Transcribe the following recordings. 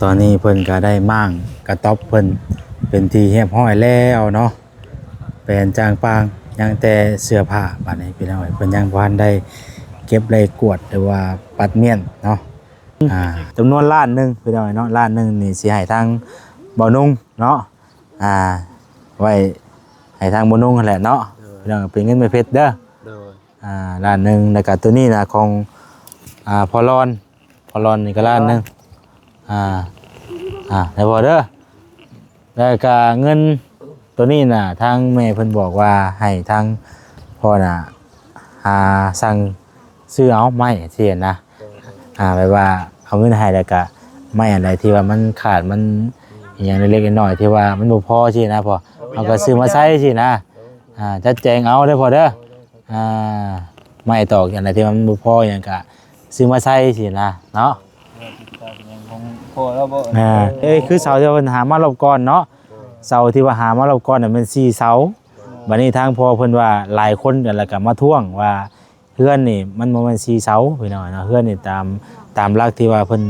ตอนนี้เพิ่นก็ได้มั่างกระต๊อบเพิ่นเป็นที่เรียบร้อยแล้วเนาะเป็นจางปางยังแต่เสื้อผ้าบัดนี้พี่น้องเพิ่นยังบ่ทันได้เก็บได้กวดหรือว่าปัดเมียนเนาะจำนวนล้านหนึงพี่น้องเนาะล้านหนึงนี่สิให้ทางบ่นุ่งเนาะไว้ให้ทางบ่นุ่งนั่นแหละเนาะพี่น้องเป็นเงินไม่เพชรเด้อล้านหนึงแล้วก็ตัวนี้น่ะของพอรอนนี่ก็ล้านหนึงได้บ่เด้อแล้วก็เงินตัวนี้น่ะทางแม่เพิ่นบอกว่าให้ทางพ่อน่ะสั่งซื้อเอาไม้เสียนะแบบว่าเอาเงินให้แล้วก็ไม้อะไรที่ว่ามันขาดมันอหย่างเล็กๆน้อยๆที่ว่ามันบ่พอสินะพ่อเอาก็ซื้อมาใช้สินะจัดแจงเอาเด้อพ่อเด้อไม้ตอกอย่างไรที่มันบ่พอหยังก็ซื้อมาใช้สินะเนาะคือเสาที่ว่าหามารอบก่อนเนาะเสาที่ว่าหามารอบก่อนน่ะมัน4เสาบัดนี้ทางพ่อเพิ่นว่าหลายคนกันแล้วก็มาท่วงว่าเฮือนนี่มันบ่แม่น4เสาพี่น้องเนาะเฮือนนี่ตามหลักที่ว่าเพิ่น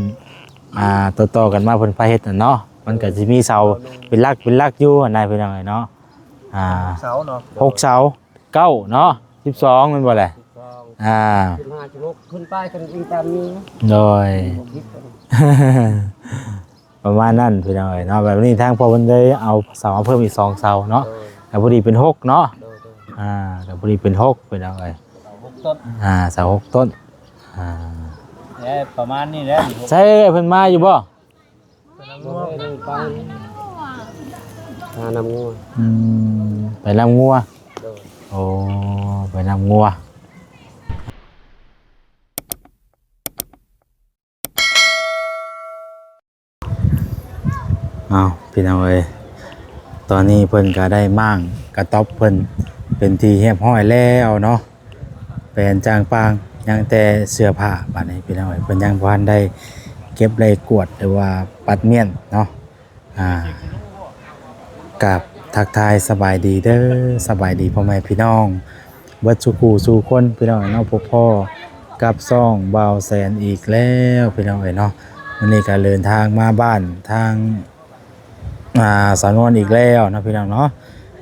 ต่อๆกันมาเพิ่นพาเฮ็ดน่ะเนาะมันก็สิมีเสาเป็นหลักอยู่อันใดพี่น้องเนาะเสาเนาะ6เสา9เนาะ12แม่นบ่แหละ15 16ขึ้นป้ายกันอีกตามนี้โดย ประมาณนั้นพี่น้องเนาะแบบนี้ทางพอมันได้เอาเสาเพิ่มอีก2เสาเนาะแต่พอดีเป็น6เนาะแต่พอดีเป็น6พี่น้องเ6ต้นเสา6ต้นประมาณนี้แหละใช่เพิ่นมาอยู่บ่นำงัวไปนำงัวโอ้ไปนำงัวพี่น้องเอ้ยตอนนี้เพิ่นก็ได้มั่างกระต๊อบเพิ่นเป็นที่เรียบร้อยแล้วเนาะเป็นจางปางยังแต่เสื้อผ้าบัดนี้พี่น้องเอ้ยเพิ่นยังบ่ทันได้เก็บได้กวดหรือว่าปัดเมียนเนาะกับทักทายสบายดีเด้อสบายดีพ่อแม่พี่น้องเบิดสุกูสู่คนพี่น้องเนาะพบพ่อกับซ่องบ่าวแสนอีกแล้วพี่น้องเอ้ยเนาะวันนี้ก็เดินทางมาบ้านทางสาวนวลอีกแล้วนะพี่น้องเนาะ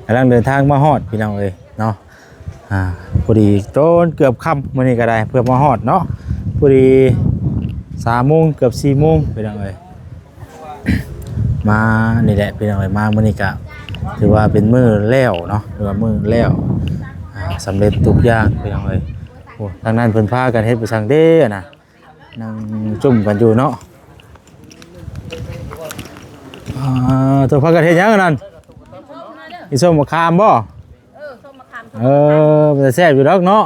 กำลังเดินทางมาฮอดพี่น้องเอ้ยเนาะพอดีโดนเกือบค่ำมื้อนี้ก็ได้เพื่อมาฮอดเนาะพอดี3 โมงเกือบ4 โมงพี่น้องเอ้ยมานี่แหละพี่น้องเอ้ยมามื้อนี้ก็ถือว่าเป็นมื้อแล้วเนาะหรือว่ามื้อแล้วสำเร็จทุกอย่างพี่น้องเอ้ยโอ้ทางนั้นเพิ่นพากันเฮ็ดไปสั่งเด้อนะนั่งจุ่มกันอยู่เนาะตัวพักกระเทียมยังนั่นอีส้มมะขามบ่ส้มมะขามมันจะแซ่บอยู่ดอกเนาะ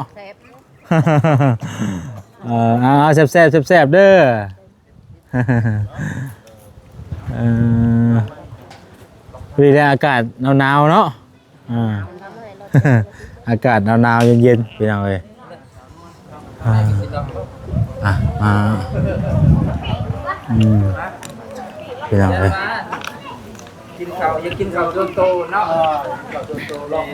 แซ่บแซ่บเด้อพอดีอากาศหนาวเนาะอากาศหนาวเย็นๆพี่น้องเอ้ยมาพี่น้องเอ้ยกินข้าวอย่ากินข้าวโตๆเนาะข้าวโตๆลอง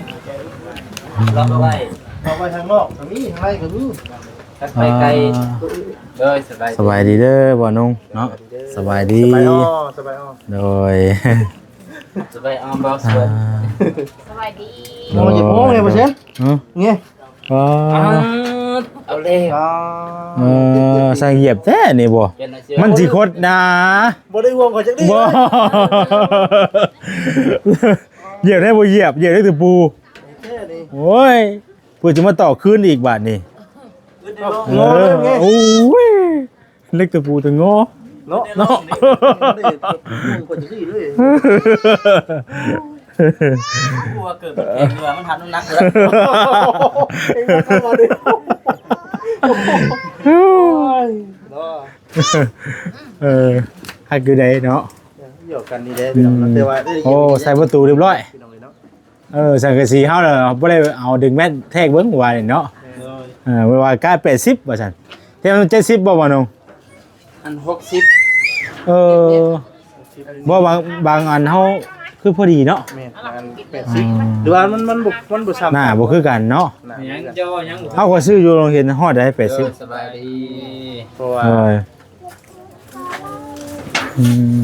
เอาไว้ทางนอกก็มีทางในก็มีไปไกลเด้อสบายดีเด้อบ่นุ่งเนาะสบายดีสบายโดยสบายบ่สวยสบายดีมองอย่ามองเลยบ่เช่นงี้เอาเลยใส่เหยียบแท้นี่บ่มันสิคดนะบ่ได้ห่วงข่อยจักดิบ่เหยียบได้บ่เหยียบได้แต่ปูโอ้ยเพื่อจะมาต่อคืนอีกบาทนี่งอเลยไงโอ้ยเล็กแต่ปูแต่งอเนาะข่อยจักดิเลยกลัวเกิดเองมันทำน้ำหนักเลยให้คือได้เนาะหยอกกันนี่ได้พี่น้องแต่ว่าโอ้ใส่ประตูเรียบร้อยสังกะสีเฮาเลยบ่ได้เอาดึงแม่นแทกเบิ่งว่าเนาะเวลาใกล้80ว่าซั่นเท่ามัน70บ่ว่าน้องอัน60บ่บางอันเฮาคือพอดีเนาะแม่นอัน80หรือว่ามันบ่ซ้ำหน้าบ่คือกันเนาะยังเจ้ายังเฮาก็ซื้ออยู่โรงเรียนฮอดได้80สบายดีเพราะว่า อืม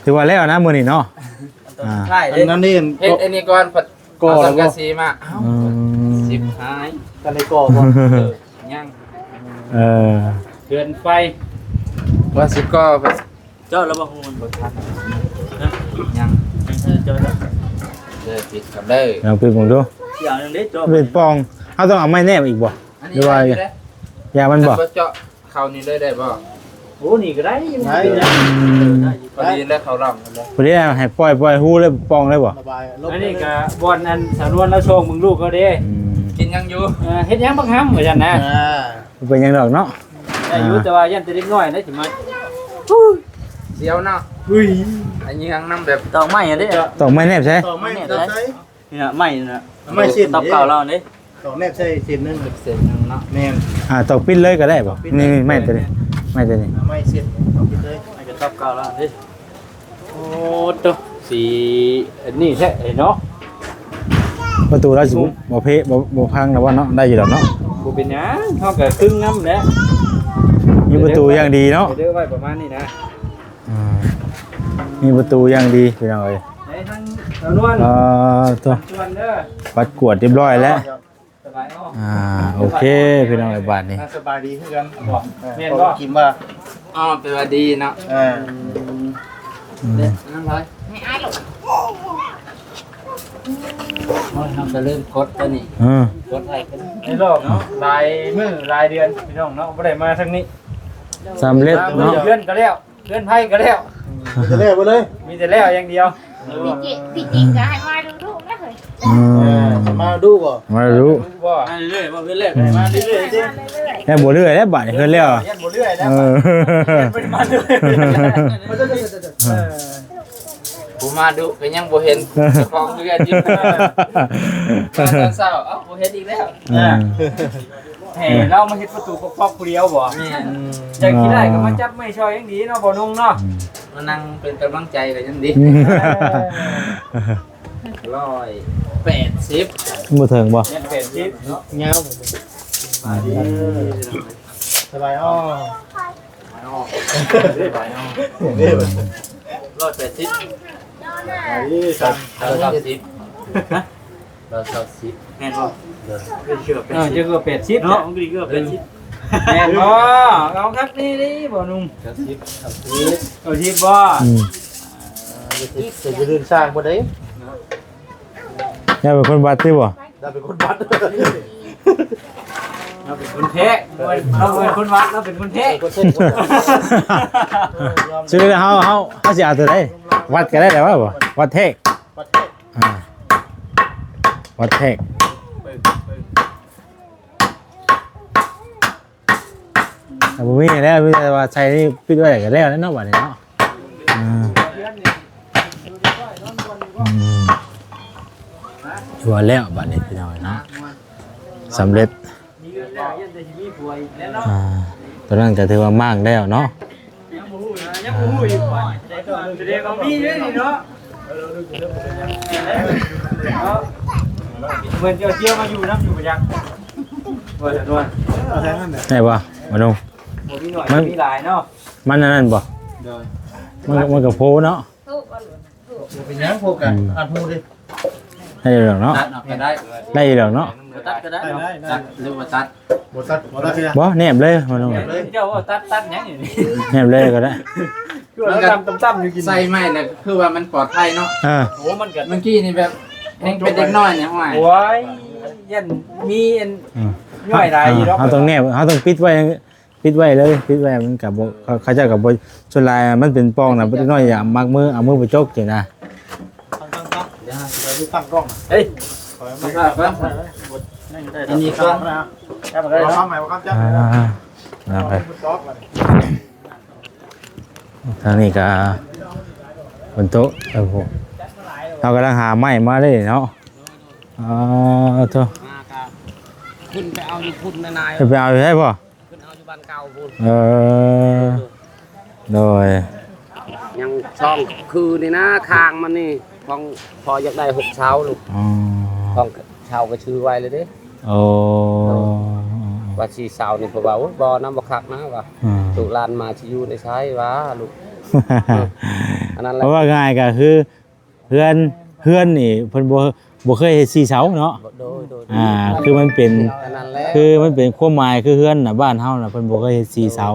ถือว่าแล้วนะมื้อนี้เนาะอ่า ใช่ อันนั้นนี่ เฮ็ดอันนี้ก่อนปัด ก่อ เอา แล้ สั ว ง ก็ กะสีมาเอ้า อืม สิบหาย กันในก่อบ่ ยัง เออ เดือนไฟว่าสิก็ เจ้าแล้วบ่ฮู้มัน บ่ทันยัง เจ้า เด้อปิดกับเด้อ ลองปิดผมดู อย่างนึงเด้เจ้า เป็นปองเฮาต้องเอาไม้แนบอีกบ่ อัน ห นี้ รือว่า ได้อยู่เด้ ยามันบ่ เจาะเข้านี่เลยได้บ่ โอ้นี่ก็ได้ได้ พอดีแล้วเขาล่ำกันเลย พอดีให้ปล่อยฮู้เลยปองเลยบ่ ระบาย อันนี้ก็บอนอันสาวนวลแล้วโชงมึงลูกเขาเด้ อืม กินยังอยู่ เฮ็ดหยังบักห้ำเหมือนกันนะ เป็นหยังดอกเนาะ ได้อยู่แต่ว่ายันแต่เล็กน้อยนะสิมา เสียวเนาะ อุ้ย อันนี้ยังน้ำแบบ ต้องไม่อ่ะเด้ ต้องไม้แนบใช่ ต่อไม่ได้ใช้นี่น่ะไม่น่ะ ไม่สิตับเก่าเราเด้ ต่อแนบใช้เศษนึง เส้นหนึงเนาะ แม่น ต้องปิดเลยก็ได้บ่นี่ไม้ตัวนี้ไม้ตัวนี้ ไม่เศษเอาไปเลย ไม่ก็ตับเก่าเราเด้โอ้ตัวสีอันนี้แท้เนาะ ประตูเราสิบ่เพบ่พังแล้วว่าเนาะได้อยู่ดอกเนาะ บ่เป็นหยังเฮาก็ครึ่งน้ำแหละ มีประตูอย่างดีเนาะ เด้อไว้ประมาณนี้นะ อ่ามีประตูอย่างดีพี่น้องเอ้ย ไอ้ทั้งสาวนวล ตัว ชวนเด้อ ปัดกวดเรียบร้อยแล้ว สบายเนาะ โอเคพี่น้องไอ้บาทนี่ สบายดีคือกัน แม่นบ่ กินว่า อ๋อเป็นว่าดีเนาะ น้ำร้อย ไม่อายหรอก ทำจะเริ่มกดตัวนี้ อ่าก ดให้กัน ในรอบเนาะรายมื้อรายเดือนพี่น้องเนาะบ่ได้มาทางนี้ สำเร็จเนาะ เดือนก็แล้วเดือนไผก็แล้ว จะเล่ไปเลย มีแต่แล้วอย่างเดียว พี่จริงก็ให้มาดูถูกนะเฮ้ย มาดูบ่ มารู้ บ่ มาเรื่อยๆมาเรื่อยๆมาเรื่อยๆสิ มาเรื่อย แค่บ่เรื่อยแล้วบาทนี่เพิ่นแล้ว ยันบ่เรื่อยแล้ว เออ มาเรื่อยๆ ผู้มาดูก็ยังบ่เห็นเจ้าของเรือนอยู่ตอนเช้าเอ้าบ่เห็นอีกแล้ว เฮ้เรามาเฮ็ดประตูปอกๆผู้เดียวบ่ แม่ จะคิดได้ก็มาจับไม่ช่อยอย่างดีเนาะบ่นุ่งเนาะ มานั่งเป็นกำลังใจกันยังดี180 บ่ถึงบ่ เนี่ยเป็นชิป เงาสบายอ้อ 180 นี่สั่น 120 แม่นบ่เชื่อเป็น เจอก็เป็ดชิป เนาะมันก็เป็นชิป แม่นบ่เอาครับนี่ดิบ่นุ่งเอาชิปบ่ อืม จะเดินสร้างบ่ได้ อย่าเป็นคนบาดติบ่ เราเป็นคนบัด เราเป็นคนแท้เราเป็นคนวัดเราเป็นคนแท้ คนเช่นคน ชื่อเฮาสิเอาตัวใดวัดก็ได้แต่ว่าบ่วัดเทก ประเทศ อ่าวัดเทกแต่บ่มีแล้วมีแต่ว่าใช้นี่ปิดไว้ก็แล้วเนาะบัดนี้เนาะอ่าชัวร์แล้วบัดนี้พี่น้องเนาะสำเร็จ มีเงินแล้วยังจะมีผัวอีกแล้วเนาะ ตอนนั้นก็ถือว่ามากแล้วเนาะ ยังบ่ฮู้อีกว่าจะได้ก็มีด้วยนี่เนาะเหมือนเจียวมาอยู่นะอยู่ประยังว่าจะนวล เอาแทงนั่นแหละ ได้ป่ะมาดู บ่มีหน่อยมีหลายเนาะ มันนั่นป่ะมันกับโพเนาะ ถูกก็ เป็นยังพวกกันอ่านหูดิ ได้อยู่หรอกเนาะ ตัดออกก็ได้ ได้อยู่หรอกเนาะ ตัดก็ได้ ได้ ตัดหรือว่าตัด บ่ตัดบ่ตัดเนี่ย บ่แนบเลยมาดู เจ้าว่าตัดหยังอยู่นี่ แนบเลยก็ได้ คือว่าตั้มอยู่กิน ใส่ไม้น่ะคือว่ามันปลอดภัยเนาะ โอ้มันก็ เมื่อกี้นี่แบบเองเป็นเด็กน้อยเนี่ยห่วย โอ้ยยันมีอันย่อยหลายอยู่เนาะ เขาต้องแนบเขาต้องปิดไว้เลยปิดไว้มันกับเขาเจ้ากับชนลายมันเป็นปองนะเป็นน้อยอย่ามักมือเอามือไปจกจินะ เดี๋ยวไปตั้งกล้อง เฮ้ย ไม่พลาดครับอันนี้ก็ จับมาได้เนาะใหม่บ่ครับจับ เอาไป ต๊อกมา ทางนี้ก็บนโต๊ะผมเรากำลังหาไม้มาได้เนาะเถอะ ขึ้นไปเอาอยู่พุ่นนาย ไปเอาอยู่ได้ป่ะ ขึ้นเอาอยู่บ้านเก่าพุ่น โดย ยังช่องคือนี่นะคางมันนี่ของพออยากได้6เช้าลูก อ๋อ ของเช้าก็ชื่อไว้เลยเด้ โอ้ ว่าชีเช้านี่เพราะว่าบ่น้ำบ่คักนะว่า อืม ลูกหลานมาสิอยู่ในใช้ว่าลูก อันนั้นแห เพ ละ ราะว่าง่ายก็คือเฮือนนี่เพิ่นบ่เคยเฮ็ด4เสาเนาะ โดยคือมันเป็น อันนั้นแหละ คือมันเป็นความหมายคือเฮือนน่ะบ้านเฮาน่ะเพิ่นบ่เคยเฮ็ด4เสา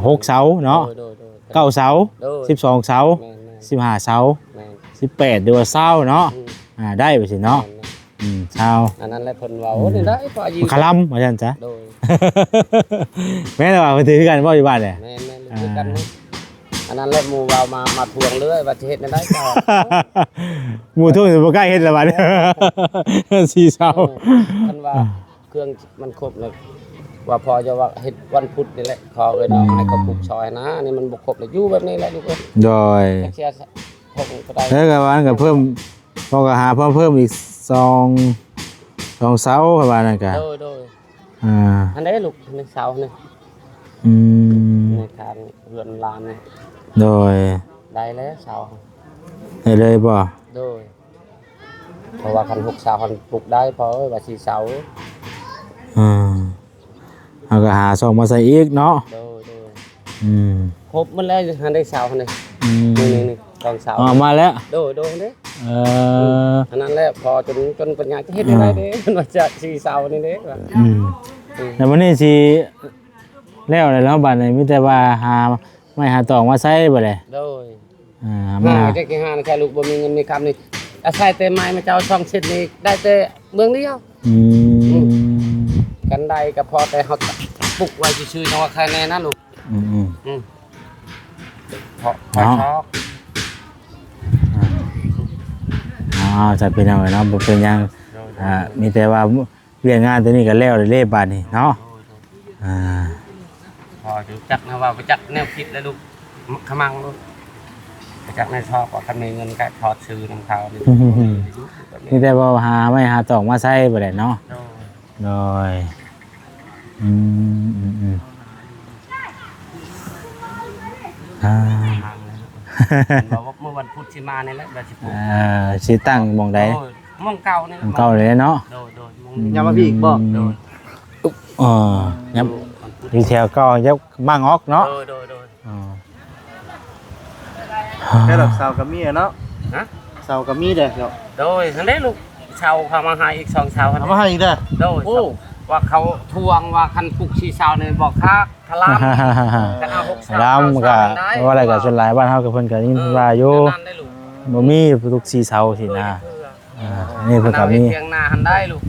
6เสาเนาะ9เสา12เสา15เสา18หรือว่า20เนาะได้ไปสิเนาะ20 อันนั้นแหละเพิ่นเว้านี่ได้พออยู่ คลำว่าซั่นจ้ะ โดย แม่นว่าเพิ่นถือกันบ่อยู่บ้านเนี่ย แม่นๆคือกันนะอันนั้นแหละหมู่เว้ามาทวงเรื่อยว่าสิเฮ็ดได้ก็ หมู่ทุ่งสิบ่กล้าเฮ็ดแล้วบัดนี้4เสา คันว่าเครื่องมันครบเลยว่าพอจะว่าเฮ็ดวันพุธนี่แหละขอเอิ้นเอาให้เขาปลูกซอยนะนี่มันบ่ครบเลยอยู่แบบนี้แหละลูกเอ้ย โดย จักเสียครบก็ได้ แล้วก็วันก็เพิ่มพอก็หาเพิ่มอีก2เสาประมาณนั้นก็ โดย อันนี้ลูกในเสานี่ อืม ในทางเรือนลานนี่ โดย ได้แล้วเสา ให้เลยบ่ โดยเพราะว่าคัน6เสาคันปลูกได้เพราะว่า4เสา เอาก็หาซองมาใส่อีกเนาะ โดย อืม ครบหมันแล้วหันได้เสานี่ อืม นี่ตอนเสา มาแล้ว โดยเด้ เออ อันนั้นแหละพอจนปัญญาจะเฮ็ดได้เด้มันว่าจะ4เสานี่เด้ว่า อืมแต่วันนี้สิแล้วแล้วบัดนี้มีแต่ว่าหาไม่หาตองมาใส่บ่เลย โดย มา จะกี่5นะแค่ลูกบ่มีเงินมีคำนี่อาศัยแต่ไม้มาเจ้าช่องเช็ดนี่ได้แต่เมืองเดียว อืม กันใดก็พอแต่เฮาปลูกไว้ซื่อๆจังว่าใครแน่นะลูก อืม เพราะชอบ จะเป็นเอาไว้เนาะบ่เป็นหยังมีแต่ว่าเรียนงานตัวนี้ก็แล้วเลยบาดนี้เนาะพอรู้จักนะว่าไปจักแนวคิดแล้วลูกขมังลูกไปจักแนวชอบว่าคันมีเงินก็ถอดซื้อนำเขานี่ มีแต่ว่าหาไม่หาตองมาใส่บ่ได้เนาะโดยบอกว่าเมื่อวันพุธสิมานี่แหละว่าสิปลูก สิตั้งหม่องใด มองเก่านี่ หม่องเก่าเลยเนาะ โดยมอง ยังมาพี่อีกบ่ โดย ยับอยู่แถวเก่ายับมางอกเนาะ โดย แค่ดอกเสากับมีเนาะ ฮะ เสากับมีเด้อเนาะ โดยทันได้ลูกเชาเขามาให้อีก2เชา เอามาให้อีกเด้อ โดย โอ้ ว่าเขาทวงว่าคันปลูก4เชานี่บอกค่าคลามกันเอา6เชา ลำก็ว่าอะไรก็ส่วนหลายบ้านเฮากับเพิ่นก็ยิ่งว่าอยู่ นั่นได้ลูก บ่มีทุก4เสาสินะนี่เพิ่นก็มี เพียงนาหันได้ลูก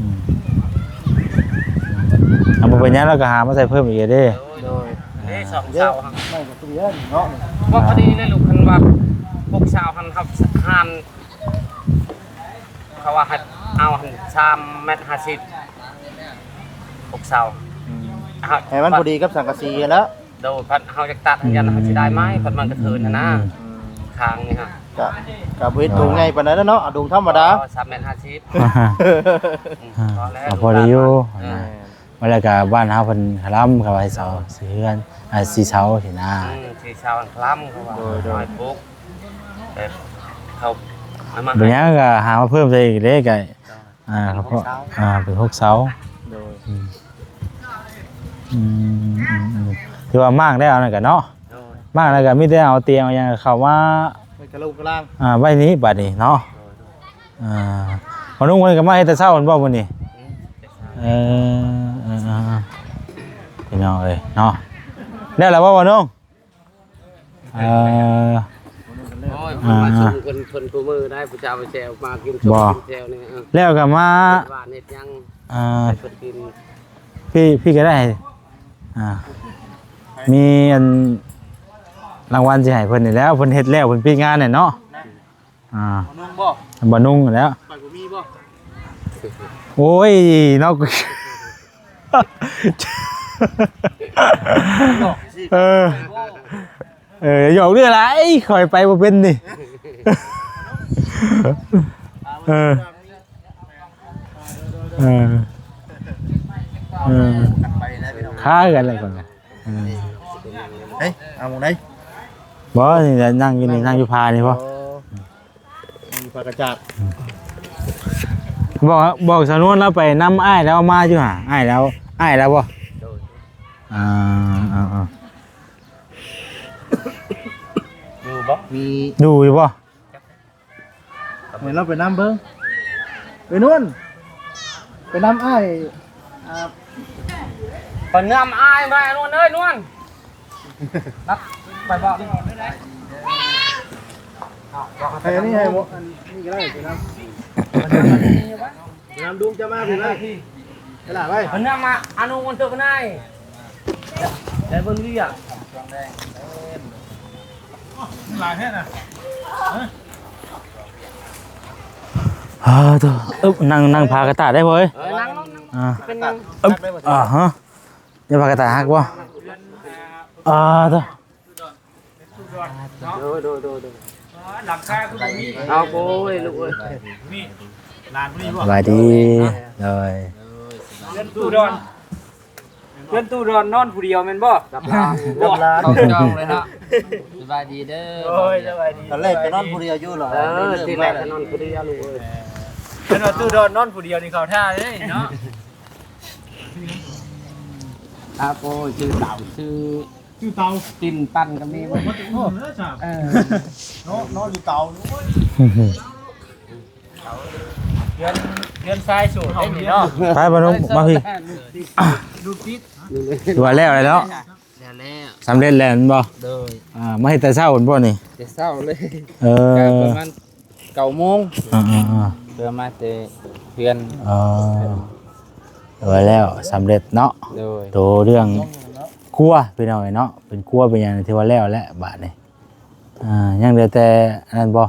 บ่เป็นหยังเราก็หามาใส่เพิ่มอีกเด้ โดยนี่2เชาครับ ไม่ก็ตัวเดียวเนาะ ว่าพอดีเลยลูกคันว่า6เชาหันครับหันเขาว่าให้เอาหัน3.50 เมตร6เชา ให้มันพอดีกับสังกะสีแล้ว โดยพัดเฮาจะตัดให้ยันเฮาสิได้ไหมพัดมันกระเทินนะทางนี่ฮะ กะเวทดูไงปานนั้นเนาะดูธรรมดา 3.50 เมตรพอแล้ว พอดีอยู่ว่าแล้วก็บ้านเฮาเพิ่นลำก็ว่าให้เสาสิเฮือน4เสาสินะ ที่ชาวคล้ำเขาว่าโดยปุ๊กแต่เขาเอามา เป็นหยังก็หามาเพิ่มใส่อีกเด้ก็ครับเพราะเป็น6เสา โดย ถือว่ามากได้เอานั่นก็เนาะมากแล้วก็มีแต่เอาเตียงเอาหยังเข้ามา ไปกระลูกกระล่าง ไว้นี้บัดนี้เนาะพอนุ่งเพิ่นก็มาเฮ็ดแต่เช้าเพิ่นบ่มื้อนี้พี่น้องเอ้ยเนาะแล้วล่ะบ่นุ่ง โอ้ยมาส่งคนผู้มือได้ผู้ชาวไปแซวมากินชมกินแซวนี่ แล้วก็มา หวานเฮ็ดยัง À, คนกิน พี่ก็ได้มีอันรางวัลสิให้เพิ่นนี่แล้วเพิ่นเฮ็ดแล้วเพิ่นปิดงานน่ะเนาะนุ่งบ่ บ่นุ่งแล้ว ไปบ่มีบ่ โอ้ยเนาะหยอกเรื่องอะไรคอยไปบ่เป็นนี่ค้ากันอะไรก่อนเฮ้ยเอาหมองไหน บ่นี่จะนั่งอยู่นี่นั่งอยู่พานี่บ่ มีปากกระจาด บอกสนวนแล้วไปนำอ้ายแล้วมาอยู่ห่าอ้ายแล้วบ่ มี ดูอยู่บ่ เห็นเราไปน้ำเบิ้งไปนู่นไปน้ำอ้ายอ่า ปนน้ำอายมานู่นเอ้ยนู่นนับไปบอก ให้อันนี้ให้หมดอันนี้ก็ได้ไปน้ำไปน้ำดุงจะมาพี่เลยไปละไป ปนน้ำมาอนุมันเจอกันได้แต่บนนี้อ่ะ หลายแค่น่ะ ตัวนั่งพากระต่ายได้บ่เอ้ย นั่งลง อ่า เป็นยัง ฮะเดี๋ยวพากระต่ายฮักบ่ตัว หลังคาคือแบบนี้เอาโอ้ยลูกเอ้ย ลานพอดีบ่ สบายดีเลย เพื่อนตู้ดอนนอนผู้เดียวแม่นบ่กับลานเขาจองเลยเนาะสบายดีเด้อโอ้ยสบายดี ตอนแรกไปนอนผู้เดียวอยู่เหรอ ที่แรกก็นอนผู้เดียวลูกเอ้ย เป็นว่าตู้ดอนนอนผู้เดียวนี่เขาท่าเลยเนาะ ครับโอ้ยชื่อเต่าชื่อ อยู่เตา กินปั้นก็มีบ่ โอ้เนื้อจ้าเนาะอยู่เตา เดือนทรายสูตรได้นี่เนาะ ไปบ่นุ่มมาพี่ ดูติด ตัวแล้วเลยเนาะ แล้ว สำเร็จแล้วแม่นบ่ โดย มาให้แต่เช้าพุ่นบ่นี่ จะเศร้าเลย เออ ประมาณ9 โมง เพื่อมาเตะเพื่อน ตัวแล้วสำเร็จเนาะ โดย ตัวเรื่องครัวพี่น้องเนาะเป็นครัวเป็นอย่างที่ว่าแล้วและบาดนี่ยังเหลือแต่อันนั้นบ่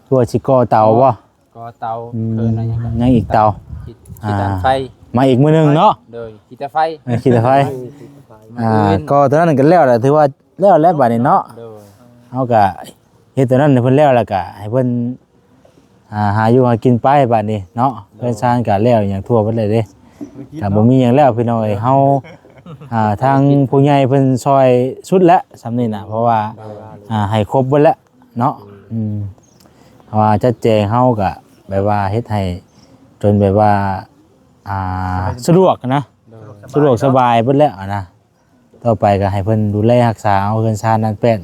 ตัวชิโก้เตาบ่ ก็เตาเพิ่นอะไรอย่างเงี้ย ยังอีกเตา ขีดไฟ มาอีกมื้อหนึงเนาะ โดยขีดไฟ คิดแต่ไฟก็ตอนนั้นก็แล้วแหละถือว่าแล้วแล้วบาดนี้เนาะ โดย เฮาก็เฮ็ดตัวนั้นให้เพิ่นแล้วแล้วก็ให้เพิ่นหาอยู่หากินไปบาดนี้เนาะเพิ่นสร้างก็แล้วอย่างทั่วไปเลยเด้ก็บ่มีหยังแล้วพี่น้องเอ้ยเฮาทางผู้ใหญ่เพิ่นซอยสุดแล้วสำนี้น่ะเพราะว่าให้ครบเบิดแล้วเนาะเพราะว่าจัดแจงเฮาก็แบบว่าเฮ็ดให้จนแบบว่าสะดวกนะสะดวกสบายเบิดแล้วนะต่อไปก็ให้เพิ่นดูแลรักษาเอาเพิ่นชานั้นเป็น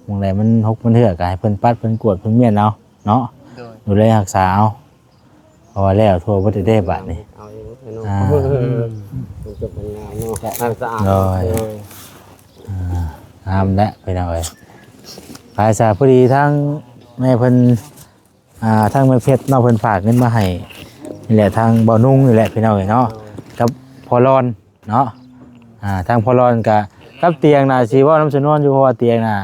หม่องใดมันหกมันเถื่อก็ให้เพิ่นปัดเพิ่นกวดเพิ่นเมียนเอาเนาะดูแลรักษาเอาเพราะว่าแล้วทั่วบ่ได้บาดนี่ เอาอยู่ให้น้องจบเป็นงานเนาะให้สะอาด งามและไปหน่อยภายษาพอดีทั้งแม่เพิ่นทั้งแม่เพชรเนาะเพิ่นฝากเงินมาให้นี่แหละทางบ่อนุ่งนี่แหละพี่น้องเนาะกับพอรอนเนาะทางพอรอนกับเตียงน่ะสิว่าน้ำสนวนอยู่เพราะว่าเตียงน่ะ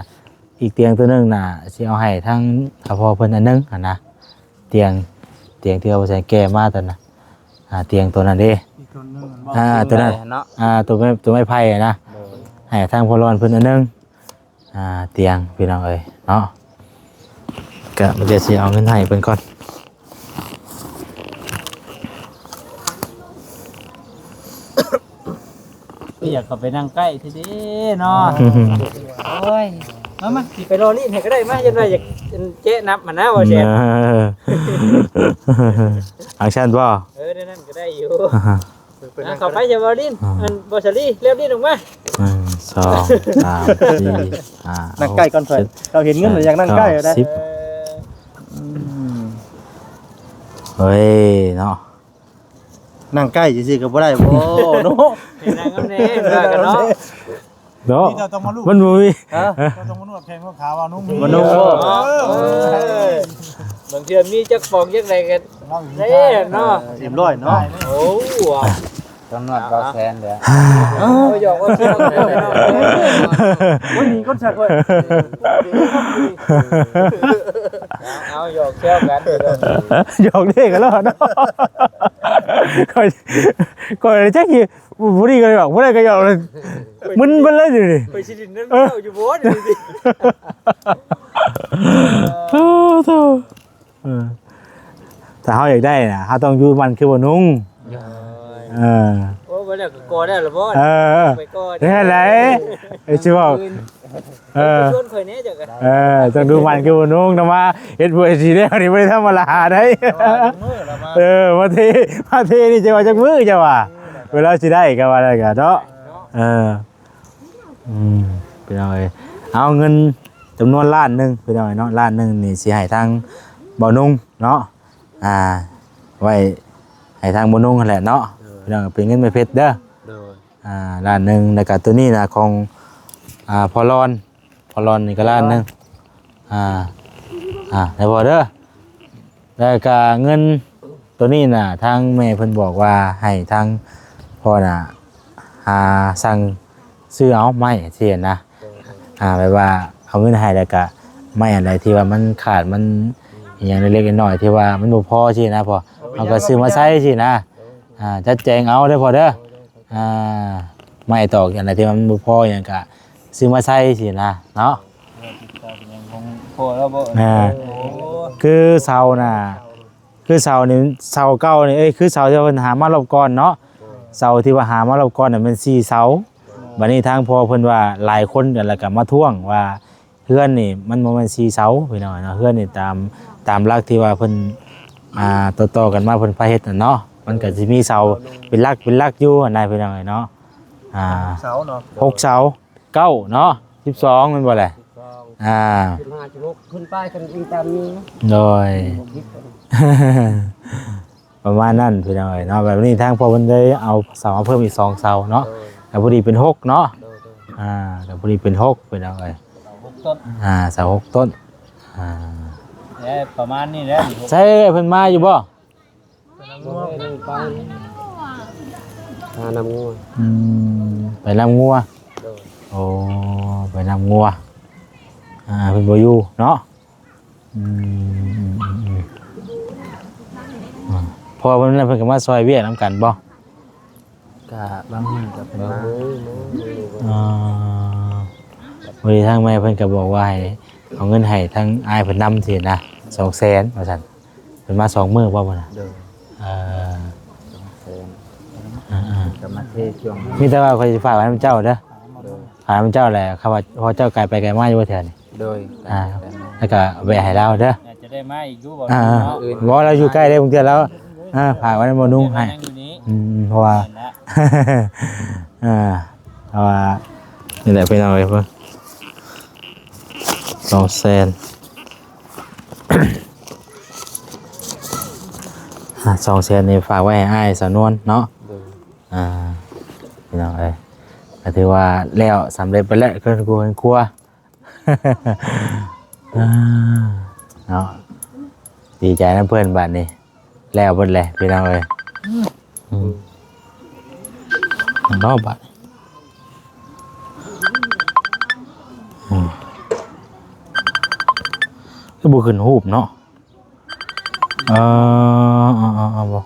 อีกเตียงตัวนึงน่ะสิเอาให้ทางถ้าพอเพิ่นอันนึงนะเตียงที่เอาไปใส่แก้มาตอนน่ะเตียงตัวนั้นเด้ตัวนั้นตัวไม้ไผ่นะให้ทางพอรอนเพิ่นอันนึงเตียงพี่น้องเอ้ยเนาะก็เดี๋ยวสิเอาเงินให้เพิ่นก่อน อยากเข้าไปนั่งใกล้ทีนี้เนาะโอ้ยมาสิไปรอนี่ให้ก็ได้มาจังได๋อยากเจ๊นับมันนะว่าแซ่บ อังชันบ่ ได้นั่นก็ได้อยู่เข้าไปจะบ่ดินอันบ่สลีเรียบดินออกมา 1 2 3 4 5 นั่งใกล้ก่อนเพิ่นเราเห็นเงินหรือยังนั่งใกล้ได้ เฮ้ยเนาะ นั่งใกล้ซื่อๆก็บ่ได้บ่เนาะ นั่งกันแน่ว่ากันเนาะ เนาะ นี่เราต้องมาลูก มันบ่มี เราต้องมานวดแข้งนวดขาว่านุ่ม มันนุ่ม บางเทื่อมีจักฟองจักไดกันเด้เนาะ เรียบร้อยเนาะ โอ้ว้า ต้องนวดก็แซนเด้อ เอาหยอกว่าเที่ยวกันเนาะ วันนี้ก็ชักเว้ย เอาหยอกเที่ยวกัน หยอกเด็กกันแล้วเนาะก่อนจักสิบ่ดีก็หยอกบ่ได้ก็หยอกเลยมึนเบิดเลยดิ ไปสิดินนั่นเจ้าอยู่บ่นี่สิ ถ้าเฮาอยากได้น่ะเฮาต้องอยู่มันคือบ่นุ่งเออ โอ้บ่แล้วก็กอได้ล่ะบ่ ไปกอ นี่แหละไอ้สิว่าชวนข่อยแน่จักกัน ต้องดูมันคือบ่นุ่งนะว่าเฮ็ดบ่สิได้นี่บ่ได้ธรรมดาได้มาเทนี่จะว่าจักมือจะว่าเวลาสิได้ก็ว่าได้ก็เนาะเป็นเอาเงิน จำนวนล้านหนึงพี่น้องเนาะล้านหนึงนี่สิให้ทางบ่นุ่งเนาะไว้ให้ทางบ่นุ่งนั่นแหละเนาะพี่น้องเป็นเงินไม่เพชรเด้อ โดย ล้านหนึงแล้วก็ตัวนี้น่ะของพอรอนนี่ก็ล้านหนึงได้บ่เด้อแล้วก็เงินตัวนี้น่ะทางแม่เพิ่นบอกว่าให้ทางพ่อน่ะสั่งซื้อเอาไม้เสียนะแบบว่าเอาเงินให้แล้วก็ไม้อะไรที่ว่ามันขาดมันอหย่างเล็กๆน้อยๆที่ว่ามันบ่พอสินะพ่อเอาก็ซื้อมาใช้สินะจัดแจงเอาเด้อพ่อเด้อไม้ตอกอย่างไรที่มันบ่พออย่างก็ซื้อมาใช้สินะเนาะ พอแล้วบ่ คือเสาน่ะคือเสานี่เสาเก่านี่คือเสาที่เพิ่นหามารอบก่อนเนาะเสาที่ว่าหามารอบก่อนน่ะมัน4เสาบัดนี้ทางพ่อเพิ่นว่าหลายคนกันแล้วก็มาท้วงว่าเฮือนนี่มันบ่แม่น4เสาพี่น้องเนาะเฮือนนี่ตามหลักที่ว่าเพิ่นต่อๆกันมาเพิ่นพาเฮ็ดน่ะเนาะมันก็สิมีเสาเป็นหลักอยู่อันใดพี่น้องเนาะเสาเนาะ 6เสา9เนาะ12แม่นบ่แหละ15 16ขึ้นไปกันอีกตามนี้ โดย ประมาณนั้นพี่น้องเนาะแบบนี้ทางพอมันได้เอาเสามาเพิ่มอีก2เสาเนาะแต่พอดีเป็น6เนาะแต่พอดีเป็น6พี่น้องเอ้ย ต้น เสา6ต้นประมาณนี้แหละ ใช่เพิ่นมาอยู่บ่ น้ำงัว ไปนำงัวโอ้ไปนำงัวเพิ่นบ่อยู่เนาะพอเพิ่นนั้นเพิ่นก็มาซอยเวียกนำกันบ่ ก็บางมื้อก็เป็นมา วันนี้ทางแม่เพิ่นก็บอกว่าให้เอาเงินให้ทางอ้ายเพิ่นนำสินะ200,000ว่าซั่นเพิ่นมา2มื้อบ่บ่น่ะก็มาเทช่วง มีแต่ว่าข้อยสิฝากไว้นำเจ้าเด้อฝากนำเจ้าแหละครับว่าพอเจ้าไกลไปไกลมาอยู่บ่แถวนี้ โดย แล้วก็แวะให้เราเด้อ จะได้มาอีกอยู่บ่ บ่เราอยู่ใกล้ได้บางเทื่อแล้วฝากไว้ในบ่นุ่งให้เพราะว่าเพราะว่านี่แหละพี่น้องเอ้ยเพิ่น200,000 200,000นี่ฝากไว้ให้อ้ายสาวนวลเนาะพี่น้องเอ้ยก็ถือว่าแล้วสำเร็จไปแล้วก็กลัวเนาะดีใจนะเพื่อนบ้านนี้แล้วเบิดเลยพี่น้องเอ้ยนอกบ้านก็บุขึ้นหูบเนาะบ่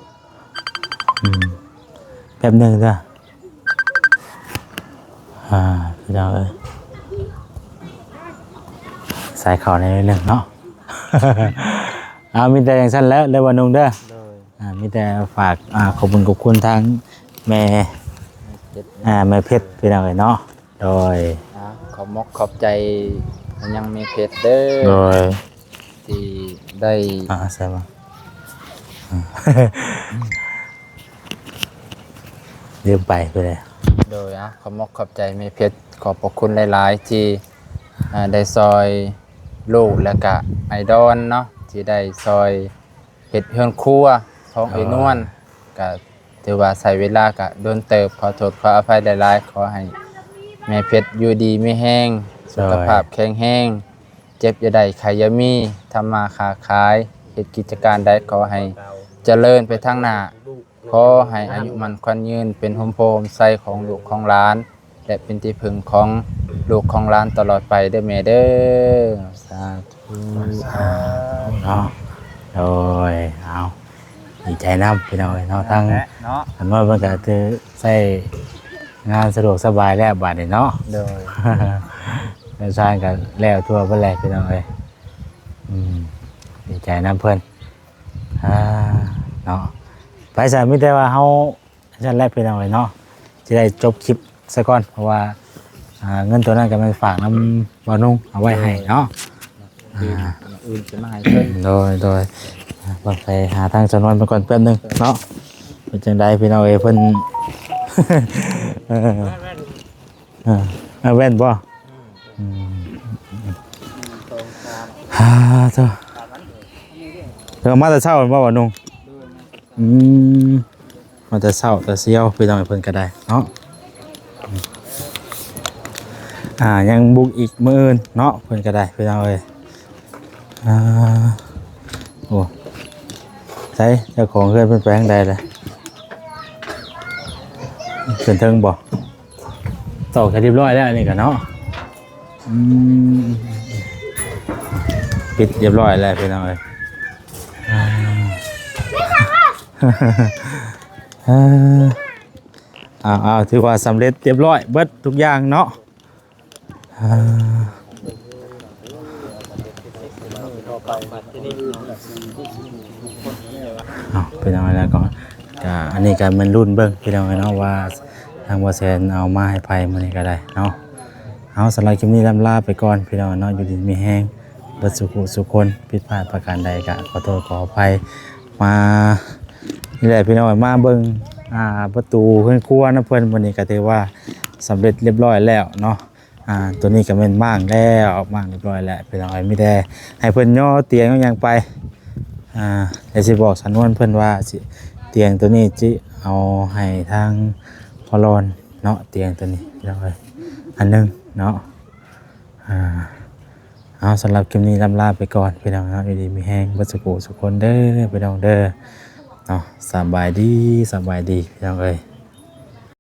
แป๊บหนึงจ้ะพี่น้องเอ้ยใส่ข่าวในเรื่องเนาะ มีแต่อย่างสั้นแล้วเลยวันนุ่งเด้อมีแต่ฝากขอบคุณทางแม่แม่เพชรพี่น้องเอ้ยเนาะโดยขอบใจยังมีเพชรเด้อ โดย ที่ได้ ใช่ป่ะลืมไปเลย โดยขอบใจมีเพชรขอบพระคุณหลายๆที่ได้ซอยลูกและก็ไอดอลเนาะที่ได้ซอยเฮ็ดเฮือนครัวของไอ้นวลก็ถือว่าใช้เวลาก็โดนเติบขอโทษขออภัยหลายๆขอให้แม่เพชรอยู่ดีไม่แห้งสุขภาพแข็งแรงเจ็บอย่าได้ไข้อย่ามีทำมาค้าขายเฮ็ดกิจการใดขอให้เจริญไปทางหน้าขอให้อายุมันขวัญยืนเป็นโฮมโปมใส่ของลูกของหลานและเป็นที่พึ่งของลูกของหลานตลอดไปเด้อแม่เด้อสาธุเนาะโดยเอาดีใจน้ำพี่น้องเนาะทั้งอันว่ามันก็คือใช้งานสะดวกสบายแล้วบาดนี้เนาะ โดย แล้วสร้างกันแล้วทั่วไปแล้วพี่น้องเอ้ยดีใจน้ำเพิ่นเนาะไปซะมีแต่ว่าเฮาจั่นแรกพี่น้องเอ้ยเนาะสิได้จบคลิปซะก่อนเพราะว่าเงินตัวนั้นก็มันฝากน้ำบ่นุ่งเอาไว้ให้เนาะอื่นจะมาให้เพิ่นโดยไปหาทางสนวนไปก่อนแป๊บนึงเนาะเป็นจังไดพี่น้องเอ้ยเพิ่นแว่นบ่ เถอะเธอมาแต่เช้าบ่ว่านุ่งมาแต่เช้าแต่เสียวพี่น้องเพิ่นก็ได้เนาะยังบุกอีกมื้ออื่นเนาะเพิ่นก็ได้พี่น้องเอ้ยโอ้ใช่เจ้าของเพื่อนเพิ่นไปทางใดล่ะขึ้นเทิงบ่ตอกกันเรียบร้อยแล้วอันนี้ก็เนาะปิดเรียบร้อยแล้วพี่น้องเอ้ยถือว่าสำเร็จเรียบร้อยเบิดทุกอย่างเนาะพี่น้องแล้วก่อนอันนี้ก็มันรุ่นเบิ่งพี่น้องเนาะว่าทางบ่แซนเอามาให้ไผมื้อนี้ก็ได้เนาะเอาสำหรับคลิปนี้ลำลาไปก่อนพี่น้องเนาะอยู่ดีมีแฮงเบิดสุขคนผิดพลาดประการใดก็ขอโทษขออภัยมานี่แหละพี่น้องมาเบิ่งประตูเฮือนครัวนะเพิ่นวันนี้ก็ถือว่าสำเร็จเรียบร้อยแล้วเนาะตัวนี้ก็เป็นม่างแล้วม่างเรียบร้อยแล้วพี่น้องไม่ได้ให้เพิ่นย่อเตียงอย่างไปเดี๋ยวสิบอกสันวนเพิ่นว่าสิเตียงตัวนี้จิเอาให้ทางพอรอนเนาะเตียงตัวนี้พี่น้องอันนึงเนาะเอาสำหรับคลิปนี้ลำลาไปก่อนพี่น้องเนาะอยู่ดีมีแห้งบัดสุขคนเด้อพี่น้องเด้อเนาะสบายดีพี่น้องเอ้ย